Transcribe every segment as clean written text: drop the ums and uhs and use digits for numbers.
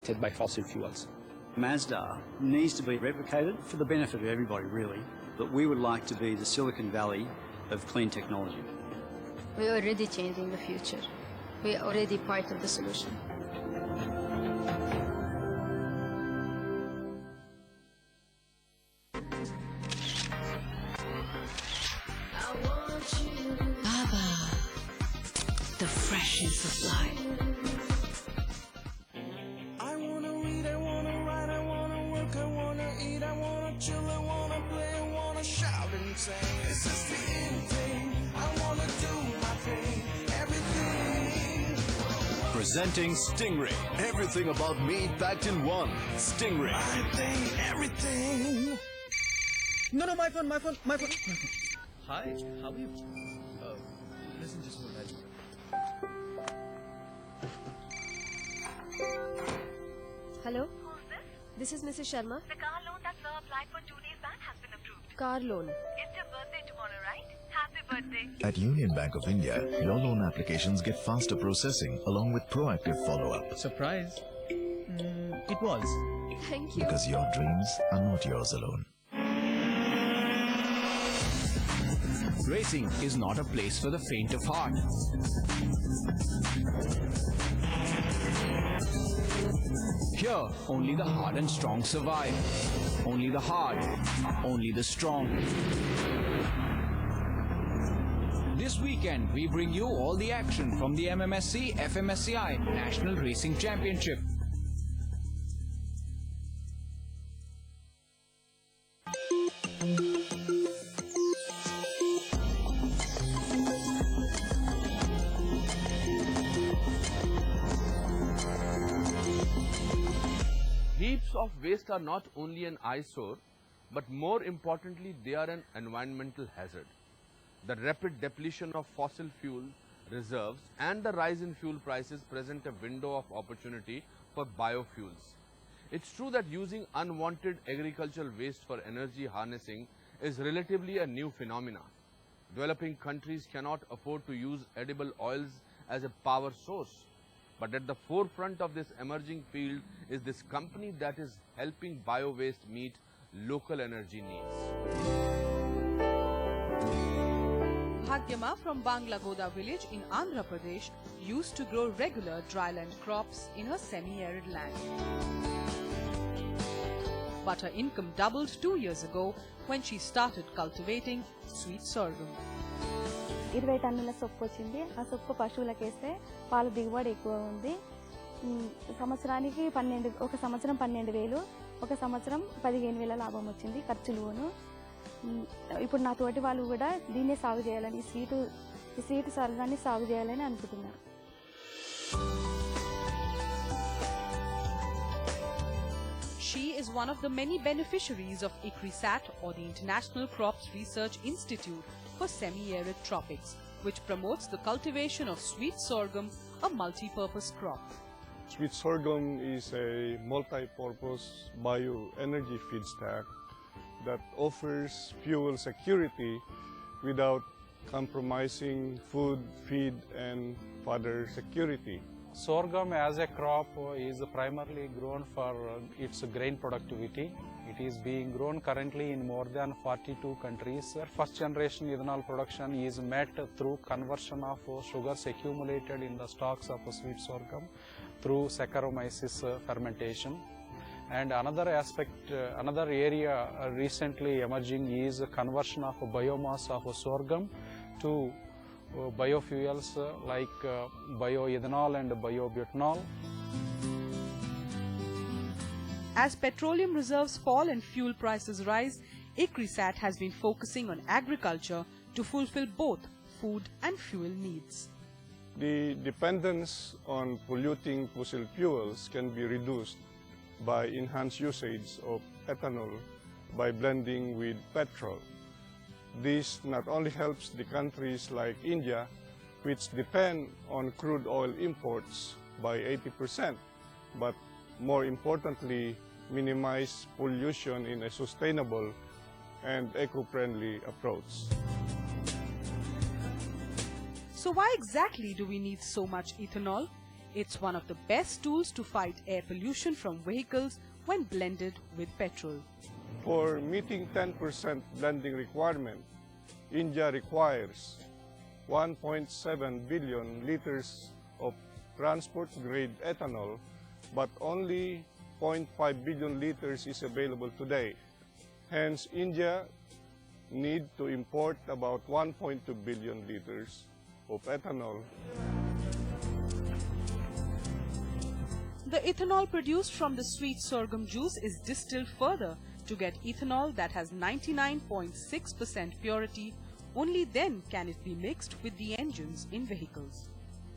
by fossil fuels. Mazda needs to be replicated for the benefit of everybody, really. But we would like to be the Silicon Valley of clean technology. We're already changing the future. We're already part of the solution. Baba, the freshness of life. I wanna read, I wanna write, I wanna work, I wanna eat, I wanna chill, I wanna play, I wanna shout and sing. This is the end thing. I wanna do my thing, everything. Presenting Stingray. Everything about me packed in one. Stingray. My thing, everything. No, my phone. Hi, how are you? Listen, just hold that. Hello? Who's this? This is Mrs. Sharma. The car loan that sir applied for 2 days back has been approved. Car loan. It's your birthday tomorrow, right? Happy birthday. At Union Bank of India, your loan applications get faster processing along with proactive follow-up. Surprise? It was. Thank you. Because your dreams are not yours alone. Racing is not a place for the faint of heart. Here, only the hard and strong survive. Only the hard, only the strong. This weekend, we bring you all the action from the MMSC FMSCI National Racing Championship. Heaps of waste are not only an eyesore, but more importantly, they are an environmental hazard. The rapid depletion of fossil fuel reserves and the rise in fuel prices present a window of opportunity for biofuels. It's true that using unwanted agricultural waste for energy harnessing is relatively a new phenomenon. Developing countries cannot afford to use edible oils as a power source. But at the forefront of this emerging field is this company that is helping bio-waste meet local energy needs. Bhagyama from Banglagoda village in Andhra Pradesh used to grow regular dryland crops in her semi-arid land. But her income doubled 2 years ago when she started cultivating sweet sorghum. 20 టన్నుల సొప్పు వచ్చింది. ఆ సొప్పు పశువులకు వేస్తే పాల దిగుబడి ఎక్కువ ఉంది. సంవత్సరానికి ఒక సంవత్సరం 12,000, ఒక సంవత్సరం 15,000 లాభం వచ్చింది ఖర్చులును. ఇప్పుడు నా తోటి వాళ్ళు కూడా దీన్నే సాగు చేయాలని, ఈ స్వీట్ సర్గాన్ని సాగు చేయాలని అనుకుంటున్నారు. She is one of the many beneficiaries of ICRISAT, or the International Crops Research Institute for Semi-Arid Tropics, which promotes the cultivation of sweet sorghum, a multi-purpose crop. Sweet sorghum is a multi-purpose bioenergy feedstock that offers fuel security without compromising food, feed, and fodder security. Sorghum as a crop is primarily grown for its grain productivity. It is being grown currently in more than 42 countries. First generation ethanol production is met through conversion of sugars accumulated in the stalks of sweet sorghum through Saccharomyces fermentation. And another aspect, another area recently emerging is conversion of biomass of sorghum to biofuels like bioethanol and biobutanol. As petroleum reserves fall and fuel prices rise, ICRISAT has been focusing on agriculture to fulfill both food and fuel needs. The dependence on polluting fossil fuels can be reduced by enhanced usage of ethanol by blending with petrol. This not only helps the countries like India, which depend on crude oil imports by 80%, but more importantly, minimize pollution in a sustainable and eco-friendly approach. So why exactly do we need so much ethanol? It's one of the best tools to fight air pollution from vehicles when blended with petrol. For meeting 10% blending requirement, India requires 1.7 billion liters of transport-grade ethanol, but only 0.5 billion liters is available today. Hence, India need to import about 1.2 billion liters of ethanol. The ethanol produced from the sweet sorghum juice is distilled further to get ethanol that has 99.6% purity. Only then can it be mixed with the engines in vehicles.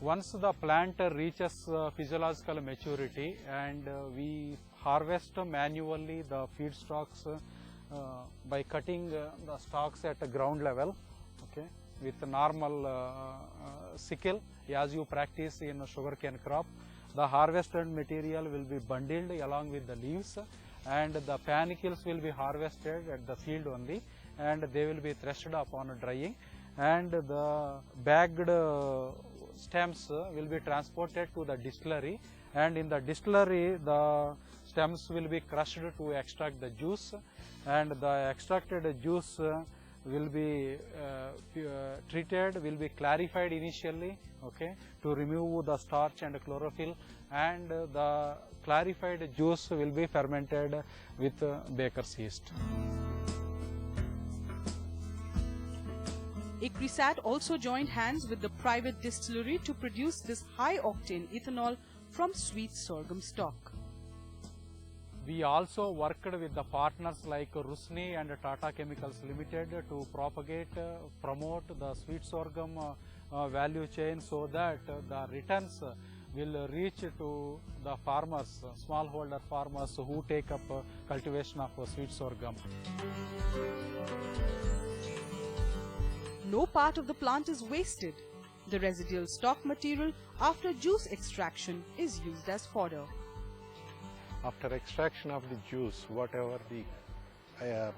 Once the plant reaches physiological maturity and we harvest manually the feedstocks by cutting the stalks at a ground level, okay, with a normal sickle as you practice in a sugarcane crop. The harvested material will be bundled along with the leaves, and the panicles will be harvested at the field only, and they will be threshed upon drying, and the bagged stems will be transported to the distillery, and in the distillery the stems will be crushed to extract the juice, and the extracted juice will be treated, will be clarified initially, okay, to remove the starch and chlorophyll, and the clarified juice will be fermented with baker's yeast. ICRISAT also joined hands with the private distillery to produce this high-octane ethanol from sweet sorghum stock. We also worked with the partners like Rusni and Tata Chemicals Limited to propagate, promote the sweet sorghum value chain so that the returns will reach to the farmers, smallholder farmers who take up cultivation of sweet sorghum. No part of the plant is wasted. The residual stock material after juice extraction is used as fodder. After extraction of the juice, whatever the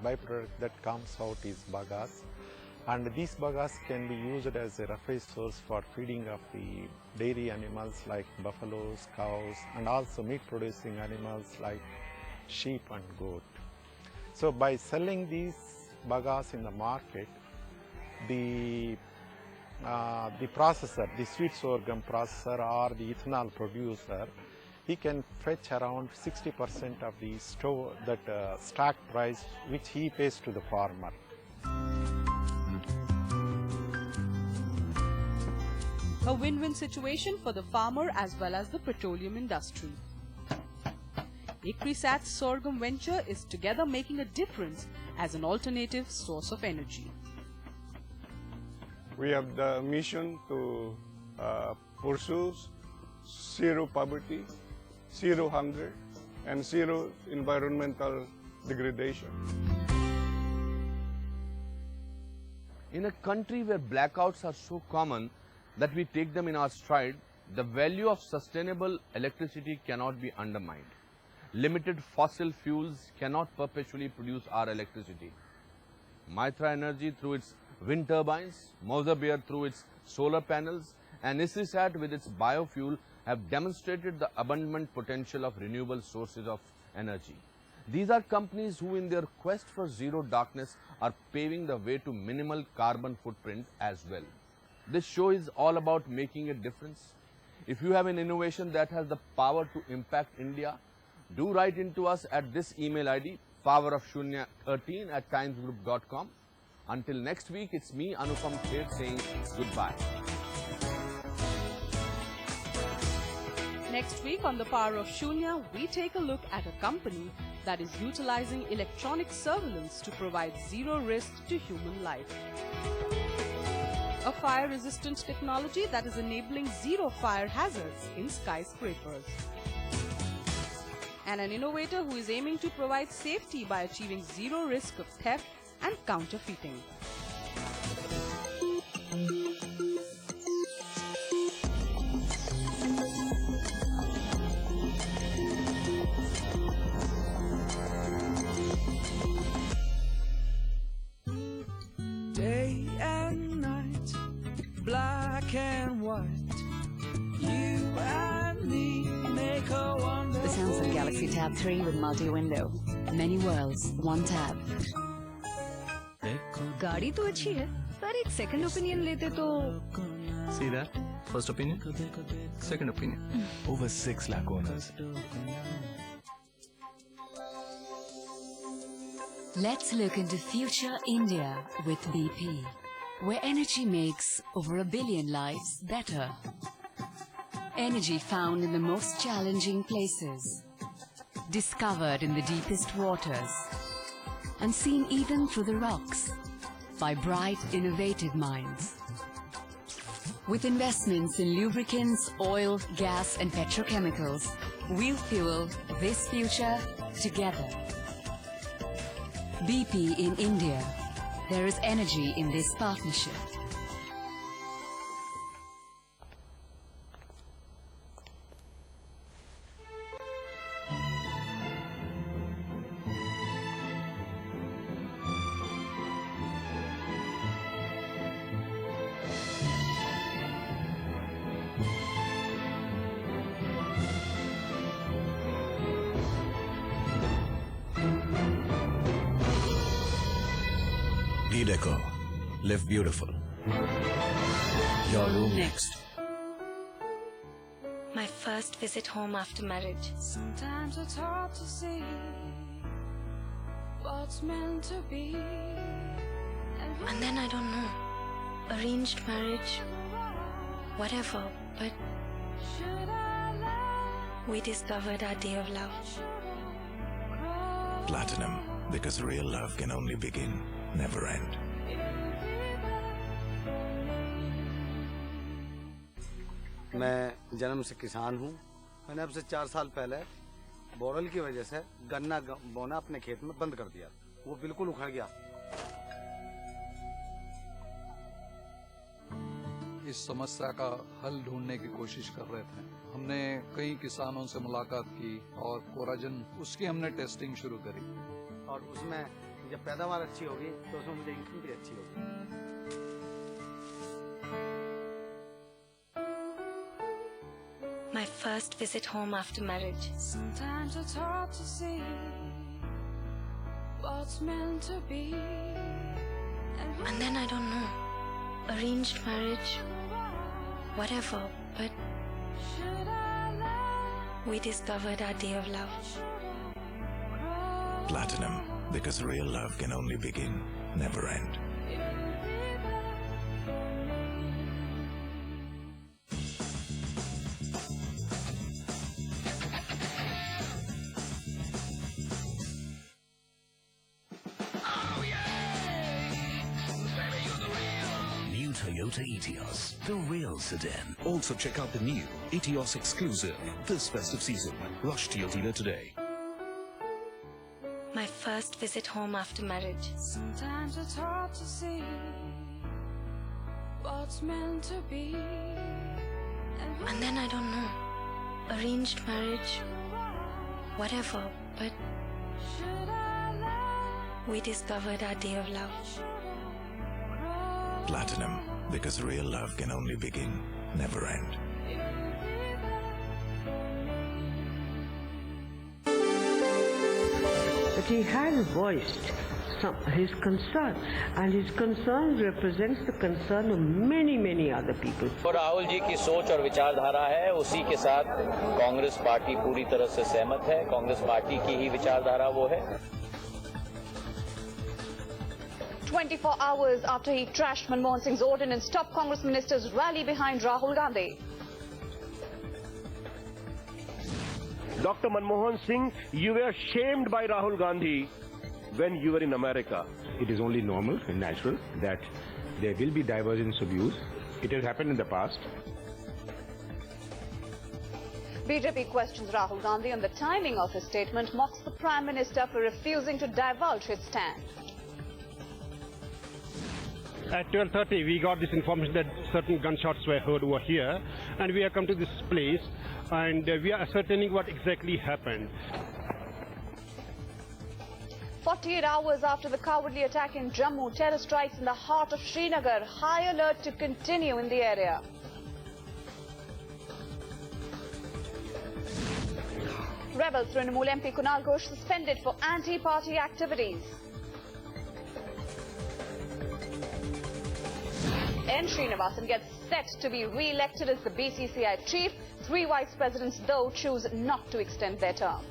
byproduct that comes out is bagasse, and these bagasse can be used as a roughage source for feeding of the dairy animals like buffaloes, cows, and also meat producing animals like sheep and goat. So by selling these bagasse in the market, the processor, the sweet sorghum processor or the ethanol producer, he can fetch around 60% of the stack price which he pays to the farmer. A win-win situation for the farmer as well as the petroleum industry. ICRISAT's sorghum venture is together making a difference as an alternative source of energy. We have the mission to pursue zero poverty, zero hunger, and zero environmental degradation. In a country where blackouts are so common that we take them in our stride, the value of sustainable electricity cannot be undermined. Limited fossil fuels cannot perpetually produce our electricity. Mytra Energy through its wind turbines, Mauser Beer through its solar panels, and ICRISAT with its biofuel have demonstrated the abundant potential of renewable sources of energy. These are companies who in their quest for zero darkness are paving the way to minimal carbon footprint as well. This show is all about making a difference. If you have an innovation that has the power to impact India, do write into us at this email ID, powerofshunya13@timesgroup.com. Until next week, it's me, Anupam Kher, saying goodbye. Next week on The Power of Shunya, we take a look at a company that is utilizing electronic surveillance to provide zero risk to human life. A fire-resistant technology that is enabling zero fire hazards in skyscrapers. And an innovator who is aiming to provide safety by achieving zero risk of theft and counterfeiting. Day and night, black and white, you and Galaxy Tab 3 with multi-window. Many worlds, one tab. गाड़ी तो अच्छी है, पर एक second opinion लेते तो See that? First opinion, second opinion. Over 6 lakh owners. Let's look into future India with BP, where energy makes over 1 billion lives better. Energy found in the most challenging places, discovered in the deepest waters, and seen even through the rocks by bright, innovative minds. With investments in lubricants, oil, gas, and petrochemicals, we'll fuel this future together. BP in India. There is energy in this partnership. Deco. Live beautiful. Your room next. My first visit home after marriage. Sometimes it's hard to see what's meant to be. And then I don't know. Arranged marriage, whatever, but we discovered our day of love. Platinum, because real love can only begin, never end. मैं जन्म से किसान हूँ। मैंने अब से 4 साल पहले बोरल की वजह से गन्ना बोना अपने खेत में बंद कर दिया। वो बिल्कुल उखड़ गया। इस समस्या का हल ढूंढने की कोशिश कर रहे थे। हमने कई किसानों से मुलाकात की और कोराजन उसकी हमने टेस्टिंग शुरू करी। और उसमें जब पैदावार अच्छी होगी तो उसमें मुझे इनकम भी अच्छी होगी। My first visit home after marriage. Sometimes it's hard to see what's meant to be. And then I don't know. Arranged marriage, whatever, but we discovered our day of love. Platinum, because real love can only begin, never end. New Toyota Etios, the real sedan. Also check out the new Etios exclusive this festive season. Rush to your dealer today. My first visit home after marriage. Sometimes it's hard to see what's meant to be. And then I don't know. Arranged marriage, whatever, but we discovered our day of love. Platinum, because real love can only begin, never end. But he has voiced his concern, and his concern represents the concern of many other people. तो राहुल जी की सोच और विचारधारा है, उसी के साथ Congress party पूरी तरह से सहमत है। कांग्रेस पार्टी की ही विचारधारा वो है। 24 hours after he trashed Manmohan Singh's ordinance, top Congress ministers rally behind Rahul Gandhi. Dr. Manmohan Singh, you were shamed by Rahul Gandhi when you were in America. It is only normal and natural that there will be divergence of views. It has happened in the past. BJP questions Rahul Gandhi on the timing of his statement, mocks the Prime Minister for refusing to divulge his stand. At 12:30, we got this information that certain gunshots were heard over here, and we have come to this place, and we are ascertaining what exactly happened. 48 hours after the cowardly attack in Jammu, terror strikes in the heart of Srinagar. High alert to continue in the area. rebel Trinamool MP Kunal Ghosh suspended for anti-party activities. N. Srinivasan gets set to be re-elected as the BCCI chief. 3 vice presidents, though, choose not to extend their term.